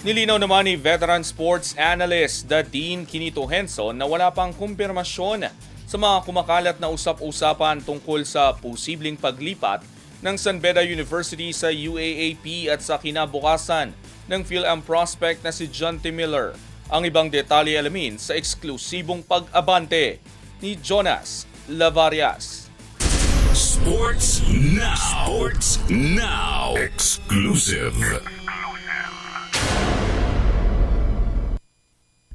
Nilinaw naman ni veteran sports analyst Dean Quinito Henson na wala pang kumpirmasyon sa mga kumakalat na usap-usapan tungkol sa posibleng paglipat ng San Beda University sa UAAP at sa kinabukasan ng Phil-Am prospect na si John T. Miller. Ang ibang detalye alamin sa eksklusibong pag-abante ni Jonas Lavarias. Sports Now. Sports Now. Exclusive.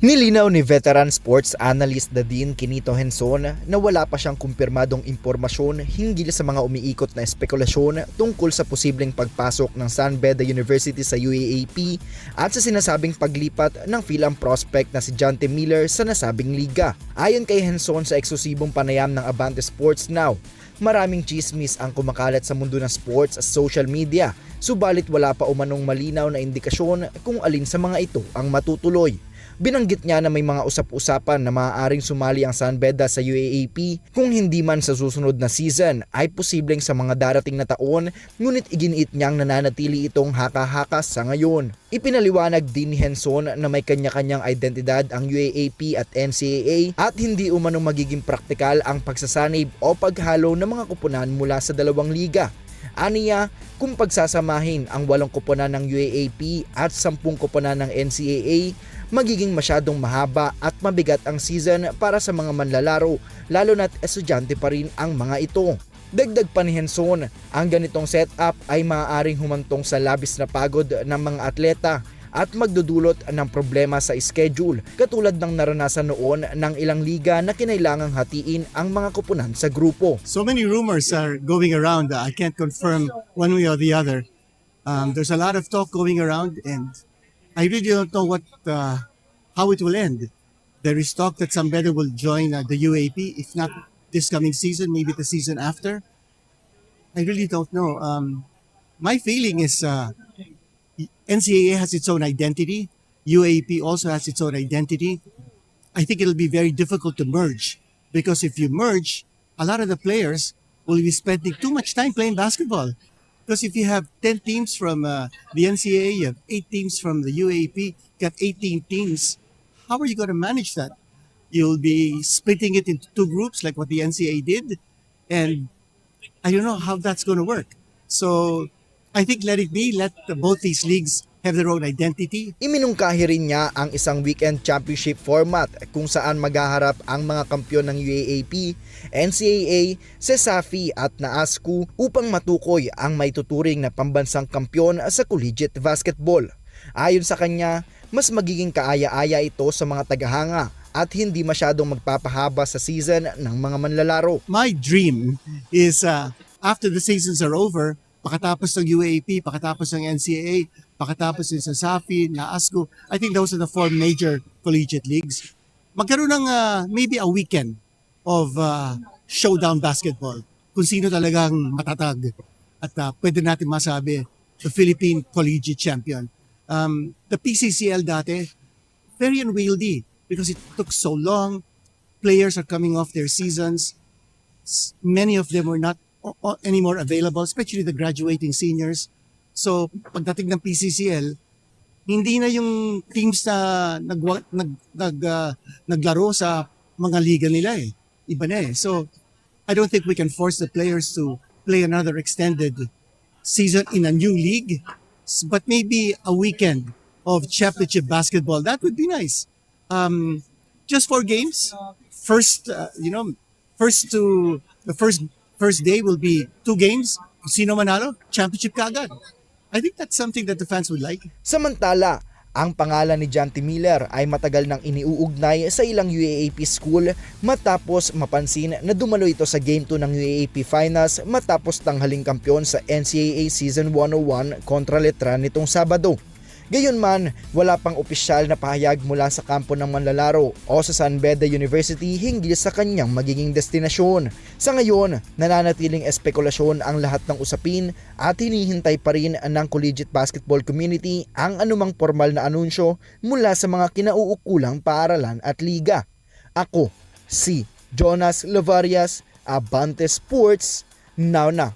Nilinaw ni veteran sports analyst Dean Quinito Henson na wala pa siyang kumpirmadong impormasyon hinggil sa mga umiikot na espekulasyon tungkol sa posibleng pagpasok ng San Beda University sa UAAP at sa sinasabing paglipat ng Phil-Am prospect na si John T. Miller sa nasabing liga. Ayon kay Henson sa eksklusibong panayam ng Abante Sports Now, maraming chismis ang kumakalat sa mundo ng sports sa social media, subalit wala pa umanong malinaw na indikasyon kung alin sa mga ito ang matutuloy. Binanggit niya na may mga usap-usapan na maaaring sumali ang San Beda sa UAAP kung hindi man sa susunod na season ay posibleng sa mga darating na taon, ngunit iginiit niyang nananatili itong haka-haka sa ngayon. Ipinaliwanag din ni Henson na may kanya-kanyang identidad ang UAAP at NCAA at hindi umano magiging praktikal ang pagsasanib o paghalo ng mga kupunan mula sa dalawang liga. Aniya, kung pagsasamahin ang 8 koponan ng UAAP at 10 koponan ng NCAA, magiging masyadong mahaba at mabigat ang season para sa mga manlalaro, lalo na't estudyante pa rin ang mga ito. Dagdag pa ni Henson, ang ganitong setup ay maaaring humantong sa labis na pagod ng mga atleta at magdudulot ng problema sa schedule, katulad ng naranasan noon ng ilang liga na kinailangang hatiin ang mga koponan sa grupo. So many rumors are going around. I can't confirm one way or the other. There's a lot of talk going around, and I really don't know how it will end. There is talk that San Beda will join the UAP, if not this coming season, maybe the season after. I really don't know. My feeling is NCAA has its own identity. UAP also has its own identity. I think it'll be very difficult to merge, because if you merge, a lot of the players will be spending too much time playing basketball. Because if you have 10 teams from the NCAA, you have 8 teams from the UAP, you have 18 teams, how are you going to manage that? You'll be splitting it into 2 groups like what the NCAA did, and I don't know how that's going to work. So I think let it be, let both these leagues have their own identity. Iminungkahi rin niya ang isang weekend championship format kung saan maghaharap ang mga kampyon ng UAAP, NCAA, CESAFI at NAASCU upang matukoy ang maituturing na pambansang kampyon sa collegiate basketball. Ayon sa kanya, mas magiging kaaya-aya ito sa mga tagahanga at hindi masyadong magpapahaba sa season ng mga manlalaro. My dream is after the seasons are over, pakatapos ng UAAP, pakatapos ng NCAA, pakatapos ng SAFI, NAASCU, I think those are the 4 major collegiate leagues. Magkaroon ng maybe a weekend of showdown basketball. Kung sino talagang matatag at pwede natin masabi the Philippine Collegiate Champion. The PCCL dati, very unwieldy because it took so long. Players are coming off their seasons. Many of them were not anymore available, especially the graduating seniors. So, pagdating ng PCCL, hindi na yung teams na naglaro sa mga liga nila eh. Iba na eh. So, I don't think we can force the players to play another extended season in a new league, but maybe a weekend of championship basketball. That would be nice. Just 4 games. First day will be 2 games. Sino manalo, championship kaagad. I think that's something that the fans would like. Samantala, ang pangalan ni John T. Miller ay matagal nang iniuugnay sa ilang UAAP school matapos mapansin na dumalo ito sa Game 2 ng UAAP Finals matapos tanghaling kampyon sa NCAA Season 101 kontra Letran nitong Sabado. Gayunman, wala pang opisyal na pahayag mula sa kampo ng manlalaro o sa San Beda University hinggil sa kanyang magiging destinasyon. Sa ngayon, nananatiling espekulasyon ang lahat ng usapin at hinihintay pa rin ng collegiate basketball community ang anumang formal na anunsyo mula sa mga kinauukulang paaralan at liga. Ako, si Jonas Lavarias, Abante Sports, now na.